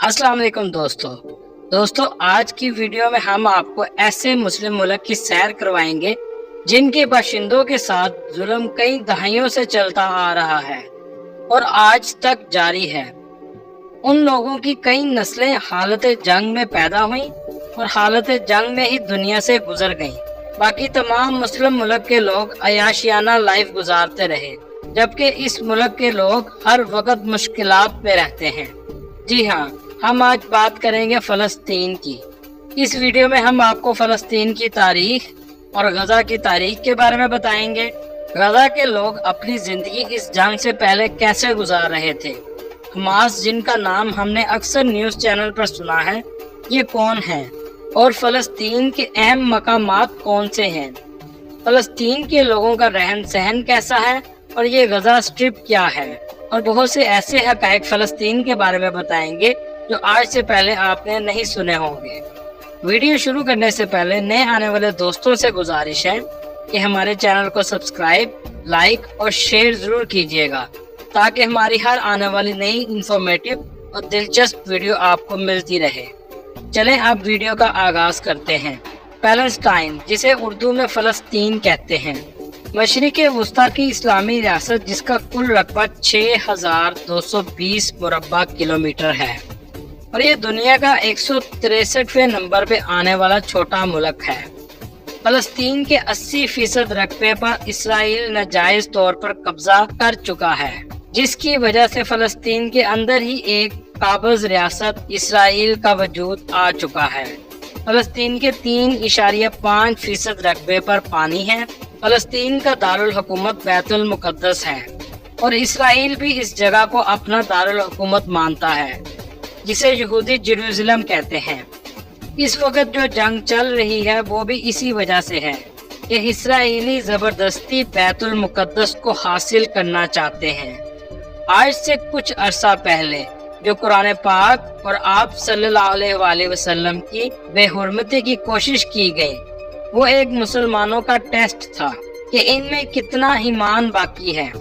अस्सलाम वालेकुम दोस्तों आज की वीडियो में हम आपको ऐसे मुस्लिम मुल्क की सैर करवाएंगे जिनके बाशिंदों के साथ जुल्म कई दहाइयों से चलता आ रहा है और आज तक जारी है। उन लोगों की कई नस्लें हालत जंग में पैदा हुई और हालत जंग में ही दुनिया से गुजर गईं। बाकी तमाम मुस्लिम मुल्क के लोग अयाशियाना लाइफ गुजारते रहे, जबकि इस मुल्क के लोग हर वक्त मुश्किलात में रहते हैं। जी हाँ, हम आज बात करेंगे फ़लस्तीन की। इस वीडियो में हम आपको फ़लस्तीन की तारीख और गजा की तारीख के बारे में बताएंगे। गजा के लोग अपनी ज़िंदगी इस जंग से पहले कैसे गुजार रहे थे। हमास, जिनका नाम हमने अक्सर न्यूज़ चैनल पर सुना है, ये कौन है और फ़लस्तीन के अहम मकामात कौन से हैं। फ़लस्तीन के लोगों का रहन सहन कैसा है और ये गजा स्ट्रिप क्या है, और बहुत से ऐसे हक़ाइक़ फ़लस्तीन के बारे में बताएंगे जो आज से पहले आपने नहीं सुने होंगे। वीडियो शुरू करने से पहले नए आने वाले दोस्तों से गुजारिश है कि हमारे चैनल को सब्सक्राइब, लाइक और शेयर ज़रूर कीजिएगा ताकि हमारी हर आने वाली नई इंफॉर्मेटिव और दिलचस्प वीडियो आपको मिलती रहे। चलें अब वीडियो का आगाज़ करते हैं। पैलेस्टाइन, जिसे उर्दू में फ़लस्तीन कहते हैं, मशरिक़ वुस्ता की इस्लामी रियासत जिसका कुल रकबा 6220 मुरब्बा किलोमीटर है और ये दुनिया का 163वें नंबर पे आने वाला छोटा मुल्क है। फ़लस्तीन के 80% रकबे पर इसराइल नाजायज तौर पर कब्जा कर चुका है, जिसकी वजह से फ़लस्तीन के अंदर ही एक काबज़ रियासत इसराइल का वजूद आ चुका है। फ़लस्तीन के 3.5% रकबे पर पानी है। फ़लस्तीन का दारुल हुकूमत बैतुल मुक़द्दस है और इसराइल भी इस जगह को अपना दारुल हुकूमत मानता है, जिसे यहूदी जेरूसलम कहते हैं। इस वक्त जो जंग चल रही है वो भी इसी वजह से है कि इसराइली ज़बरदस्ती बैतुल मुक़द्दस को हासिल करना चाहते हैं। आज से कुछ अरसा पहले जो कुरान पाक और आप सल्लल्लाहु अलैहि वसल्लम की बेहुरमती की कोशिश की गई, वो एक मुसलमानों का टेस्ट था कि इनमें कितना ईमान बाकी है,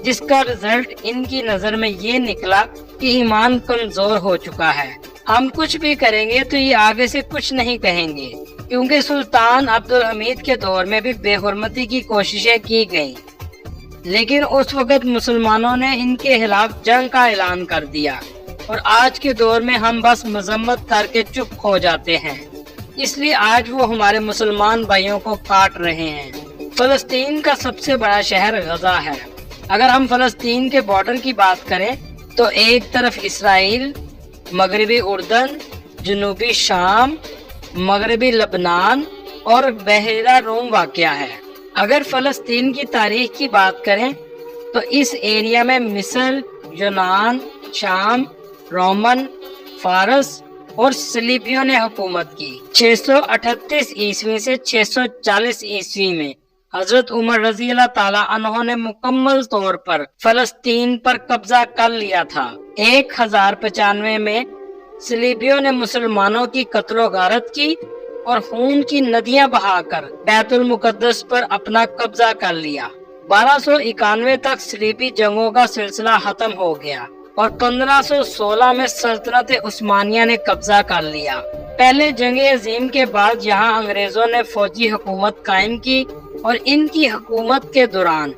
जिसका रिजल्ट इनकी नज़र में ये निकला कि ईमान कमज़ोर हो चुका है। हम कुछ भी करेंगे तो ये आगे से कुछ नहीं कहेंगे, क्योंकि सुल्तान अब्दुल हमीद के दौर में भी बेहुरमती की कोशिशें की गई, लेकिन उस वक्त मुसलमानों ने इनके खिलाफ जंग का ऐलान कर दिया और आज के दौर में हम बस मजम्मत करके चुप हो जाते हैं। इसलिए आज वो हमारे मुसलमान भाइयों को काट रहे हैं। फ़लस्तीन का सबसे बड़ा शहर गजा है। अगर हम फ़लस्तीन के बॉर्डर की बात करें तो एक तरफ इसराइल, मगरबी उर्दन, जनूबी शाम, मगरबी लबनान और बहरा रोम वाक़या है। अगर फ़लस्तीन की तारीख की बात करें तो इस एरिया में मिस्र, यूनान, शाम, रोमन, फारस और सलीबियों ने हुकूमत की। 638 ईस्वी से 640 ईस्वी में हजरत उमर रज़ी अल्लाह ताला अन्हो ने मुकम्मल तौर पर फ़लस्तीन पर कब्जा कर लिया था। 1095 में सलीबियों ने मुसलमानों की कत्लो गारत की और खून की नदियां बहाकर बैतुल मुक़द्दस पर अपना कब्जा कर लिया। 1291 तक सलीबी जंगों का सिलसिला खत्म हो गया और 1516 में सल्तनत उस्मानिया ने कब्जा कर लिया। पहले जंग अजीम के बाद यहाँ अंग्रेजों ने फौजी हुकूमत कायम की और इनकी हुकूमत के दौरान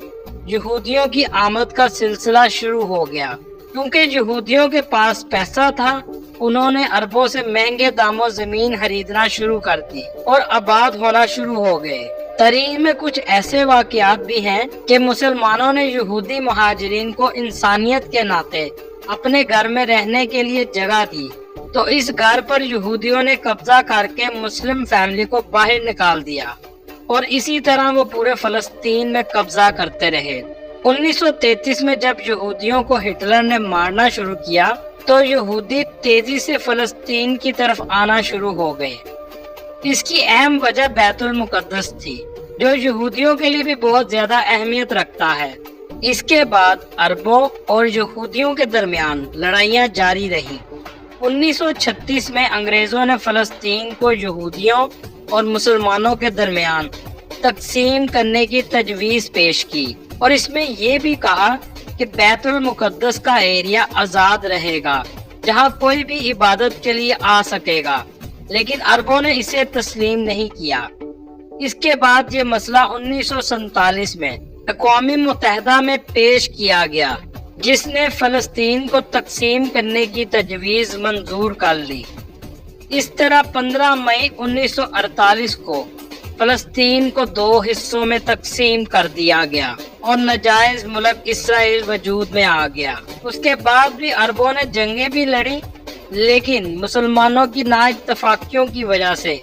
यहूदियों की आमद का सिलसिला शुरू हो गया। क्योंकि यहूदियों के पास पैसा था, उन्होंने अरबों से महंगे दामों जमीन खरीदना शुरू कर दी और आबाद होना शुरू हो गए। तारीख में कुछ ऐसे वाक़यात भी हैं कि मुसलमानों ने यहूदी मुहाजिरीन को इंसानियत के नाते अपने घर में रहने के लिए जगह दी, तो इस घर पर यहूदियों ने कब्जा करके मुस्लिम फैमिली को बाहर निकाल दिया और इसी तरह वो पूरे फ़लस्तीन में कब्जा करते रहे। 1933 में जब यहूदियों को हिटलर ने मारना शुरू किया तो यहूदी तेजी से फ़लस्तीन की तरफ आना शुरू हो गए। इसकी अहम वजह बैतुल मुक़द्दस थी, जो यहूदियों के लिए भी बहुत ज्यादा अहमियत रखता है। इसके बाद अरबों और यहूदियों के दरमियान लड़ाइयाँ जारी रही। 1936 में अंग्रेजों ने फ़लस्तीन को यहूदियों और मुसलमानों के दरमियान तकसीम करने की तजवीज़ पेश की और इसमें ये भी कहा कि बैतुल मुक़द्दस का एरिया आज़ाद रहेगा, जहां कोई भी इबादत के लिए आ सकेगा, लेकिन अरबों ने इसे तस्लीम नहीं किया। इसके बाद ये मसला 1947 में अक़वाम मुत्तहिदा में पेश किया गया, जिसने फलस्तीन को तकसीम करने की तजवीज़ मंजूर कर ली। इस तरह 15 मई 1948 को फलस्तीन को 2 हिस्सों में तकसीम कर दिया गया और नाजायज मुल्क इसराइल वजूद में आ गया। उसके बाद भी अरबों ने जंगें भी लड़ी, लेकिन मुसलमानों की नाइत्तफाकियों की वजह से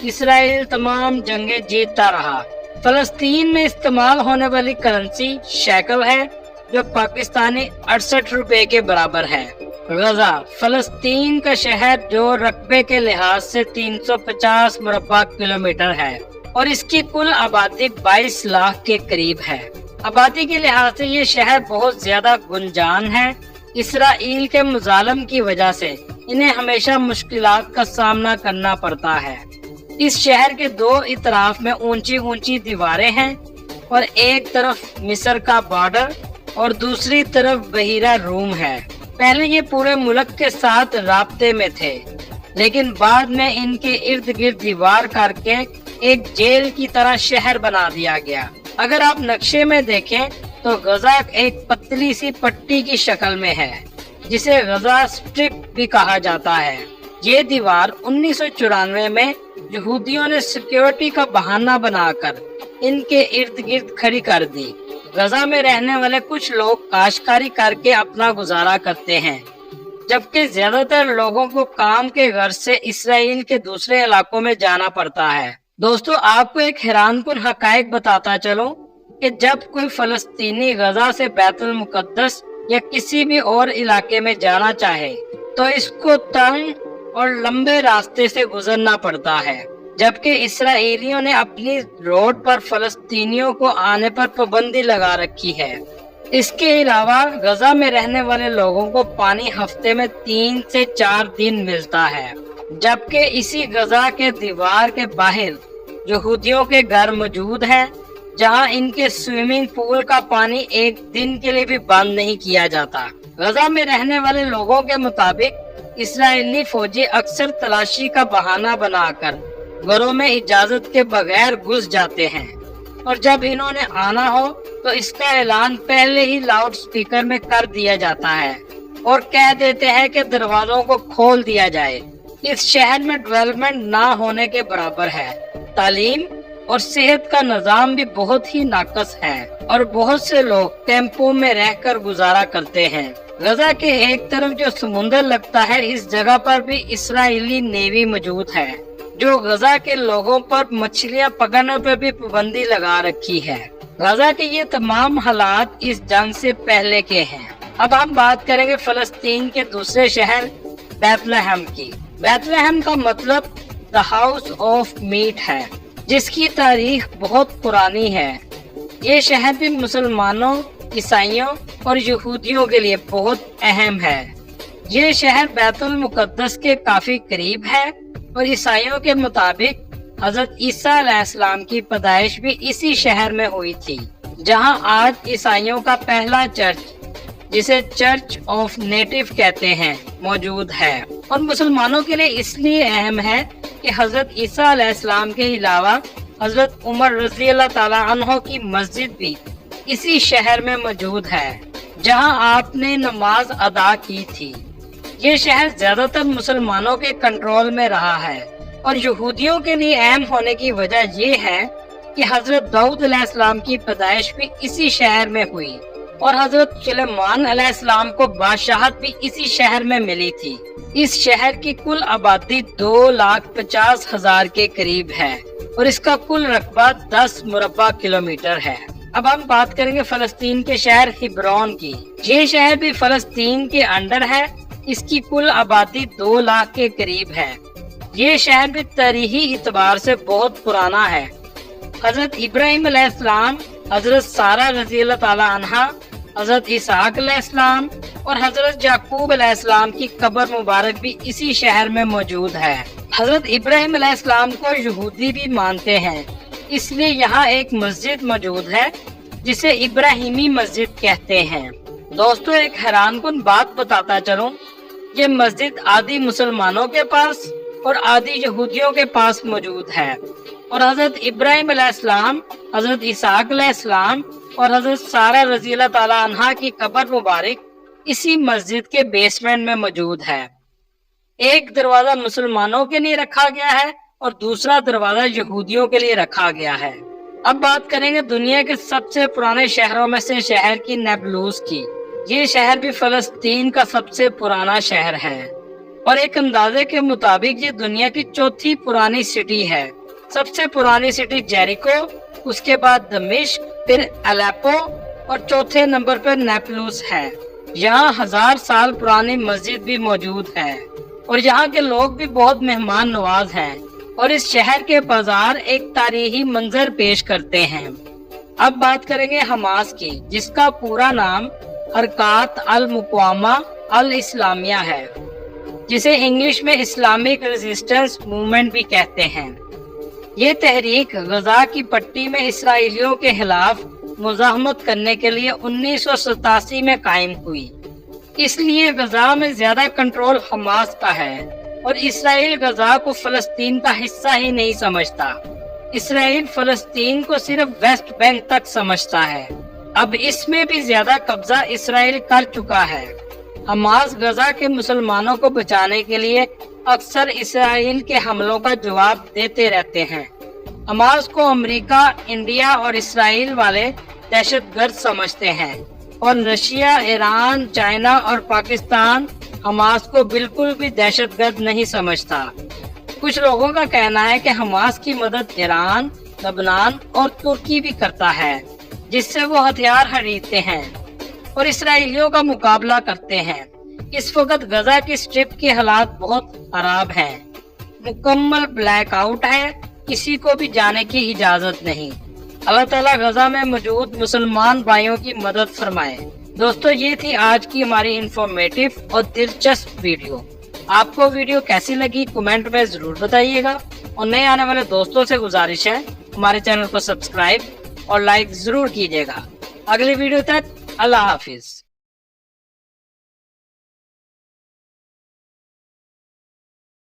इसराइल तमाम जंगें जीतता रहा। फलस्तीन में इस्तेमाल होने वाली करेंसी शेकल है, जो पाकिस्तानी 68 रुपए के बराबर है। गजा फलस्तीन का शहर जो रकबे के लिहाज से 350 मुरब्बा किलोमीटर है और इसकी कुल आबादी 22 लाख के करीब है। आबादी के लिहाज से ये शहर बहुत ज्यादा गुंजान है। इसराइल के मुजालम की वजह से इन्हें हमेशा मुश्किलात का सामना करना पड़ता है। इस शहर के 2 इतराफ में ऊंची ऊंची दीवारें हैं और एक तरफ मिस्र का बॉर्डर और दूसरी तरफ बहीरा रूम है। पहले ये पूरे मुल्क के साथ राब्ते में थे, लेकिन बाद में इनके इर्द गिर्द दीवार करके एक जेल की तरह शहर बना दिया गया। अगर आप नक्शे में देखें तो गजा एक पतली सी पट्टी की शक्ल में है, जिसे गजा स्ट्रिप भी कहा जाता है। ये दीवार 1994 में यहूदियों ने सिक्योरिटी का बहाना बनाकर इनके इर्द गिर्द खड़ी कर दी। गजा में रहने वाले कुछ लोग काश्तकारी करके अपना गुजारा करते हैं, जबकि ज्यादातर लोगों को काम के गर्ज से इसराइल के दूसरे इलाकों में जाना पड़ता है। दोस्तों, आपको एक हैरानकुन हकायक बताता चलो कि जब कोई फलस्तीनी गजा से बैतुल मुकद्दस या किसी भी और इलाके में जाना चाहे तो इसको तंग और लंबे रास्ते से गुजरना पड़ता है, जबकि इसराइलियों ने अपनी रोड पर फलस्तीनियों को आने पर पाबंदी लगा रखी है। इसके अलावा गजा में रहने वाले लोगों को पानी हफ्ते में 3 से 4 दिन मिलता है, जबकि इसी गजा के दीवार के बाहर यहूदियों के घर मौजूद हैं, जहां इनके स्विमिंग पूल का पानी एक दिन के लिए भी बंद नहीं किया जाता। गजा में रहने वाले लोगों के मुताबिक इसराइली फौजी अक्सर तलाशी का बहाना बनाकर घरों में इजाजत के बगैर घुस जाते हैं, और जब इन्होंने आना हो तो इसका ऐलान पहले ही लाउड स्पीकर में कर दिया जाता है और कह देते हैं कि दरवाजों को खोल दिया जाए। इस शहर में डेवलपमेंट ना होने के बराबर है। तालीम और सेहत का निजाम भी बहुत ही नाकस है और बहुत से लोग कैंपों में रहकर गुजारा करते हैं। गजा के एक तरफ जो समुंदर लगता है, इस जगह पर भी इसराइली नेवी मौजूद है, जो गजा के लोगों पर मछलियां पकड़ने पर भी पाबंदी लगा रखी है। गजा के ये तमाम हालात इस जंग से पहले के हैं। अब हम बात करेंगे फलस्तीन के दूसरे शहर बैतलहम की। बैतलहम का मतलब द हाउस ऑफ मीट है, जिसकी तारीख बहुत पुरानी है। ये शहर भी मुसलमानों, ईसाइयों और यहूदियों के लिए बहुत अहम है। ये शहर बैतुल मुकद्दस के काफी करीब है और ईसाइयों के मुताबिक हजरत ईसा अलैहिस्सलाम की पैदाइश भी इसी शहर में हुई थी, जहां आज ईसाइयों का पहला चर्च, जिसे चर्च ऑफ नेटिव कहते हैं, मौजूद है। और मुसलमानों के लिए इसलिए अहम है कि हजरत ईसा अलैहिस्सलाम के अलावा हजरत उमर रज़ी अल्लाह ताला अन्हो की मस्जिद भी इसी शहर में मौजूद है, जहां आपने नमाज अदा की थी। ये शहर ज्यादातर मुसलमानों के कंट्रोल में रहा है और यहूदियों के लिए अहम होने की वजह ये है कि हजरत दाऊद अलैहिस्सलाम की पैदाइश भी इसी शहर में हुई और हजरत सुलेमान अलैहिस्सलाम को बादशाहत भी इसी शहर में मिली थी। इस शहर की कुल आबादी 2,50,000 के करीब है और इसका कुल रकबा 10 मुरब्बा किलोमीटर है। अब हम बात करेंगे फलस्तीन के शहर हिब्रोन की। ये शहर भी फलस्तीन के अंडर है। इसकी कुल आबादी 2 लाख के करीब है। ये शहर भी तारीखी इतबार से बहुत पुराना है। हजरत इब्राहिम अलैहिस्सलाम, हजरत सारा रज़ी अल्लाह ताला अन्हा, हजरत इसहाक अलैहिस्सलाम और हजरत याकूब अलैहिस्सलाम की कब्र मुबारक भी इसी शहर में मौजूद है। हजरत इब्राहिम अलैहिस्सलाम को यहूदी भी मानते हैं, इसलिए यहाँ एक मस्जिद मौजूद है जिसे इब्राहिमी मस्जिद कहते हैं। दोस्तों, एक हैरानकुन बात बताता चलूं یہ مسجد آدھی مسلمانوں کے پاس اور آدھی یہودیوں کے پاس موجود ہے، اور حضرت ابراہیم علیہ السلام، حضرت اسحاق علیہ السلام اور حضرت سارہ رضی اللہ تعالی عنہا کی قبر مبارک اسی مسجد کے بیسمنٹ میں موجود ہے۔ ایک دروازہ مسلمانوں کے لیے رکھا گیا ہے اور دوسرا دروازہ یہودیوں کے لیے رکھا گیا ہے۔ اب بات کریں گے دنیا کے سب سے پرانے شہروں میں سے شہر کی نیبلوس کی۔ یہ شہر بھی فلسطین کا سب سے پرانا شہر ہے اور ایک اندازے کے مطابق یہ دنیا کی چوتھی پرانی سٹی ہے۔ سب سے پرانی سٹی جیریکو، اس کے بعد دمشق، پھر الیپو اور چوتھے نمبر پر نیبلوس ہے۔ یہاں 1000 سال پرانی مسجد بھی موجود ہے اور یہاں کے لوگ بھی بہت مہمان نواز ہیں، اور اس شہر کے بازار ایک تاریخی منظر پیش کرتے ہیں۔ اب بات کریں گے حماس کی، جس کا پورا نام حرکات المقاومہ الاسلامیہ ہے، جسے انگلش میں اسلامک ریزسٹنس موومنٹ بھی کہتے ہیں۔ یہ تحریک غزہ کی پٹی میں اسرائیلیوں کے خلاف مزاحمت کرنے کے لیے 1987 میں قائم ہوئی۔ اس لیے غزہ میں زیادہ کنٹرول حماس کا ہے اور اسرائیل غزہ کو فلسطین کا حصہ ہی نہیں سمجھتا۔ اسرائیل فلسطین کو صرف ویسٹ بینک تک سمجھتا ہے۔ اب اس میں بھی زیادہ قبضہ اسرائیل کر چکا ہے۔ حماس غزہ کے مسلمانوں کو بچانے کے لیے اکثر اسرائیل کے حملوں کا جواب دیتے رہتے ہیں۔ حماس کو امریکہ، انڈیا اور اسرائیل والے دہشت گرد سمجھتے ہیں، اور رشیا، ایران، چائنا اور پاکستان حماس کو بالکل بھی دہشت گرد نہیں سمجھتا۔ کچھ لوگوں کا کہنا ہے کہ حماس کی مدد ایران، لبنان اور ترکی بھی کرتا ہے، جس سے وہ ہتھیار خریدتے ہیں اور اسرائیلیوں کا مقابلہ کرتے ہیں۔ اس وقت غزہ کی سٹرپ کے حالات بہت خراب ہیں، مکمل بلیک آؤٹ ہے، کسی کو بھی جانے کی اجازت نہیں۔ اللہ تعالیٰ غزہ میں موجود مسلمان بھائیوں کی مدد فرمائے۔ دوستو، یہ تھی آج کی ہماری انفارمیٹیو اور دلچسپ ویڈیو۔ آپ کو ویڈیو کیسی لگی کمنٹ میں ضرور بتائیے گا، اور نئے آنے والے دوستوں سے گزارش ہے ہمارے چینل کو سبسکرائب اور لائک ضرور کیجیے گا۔ اگلی ویڈیو تک اللہ حافظ۔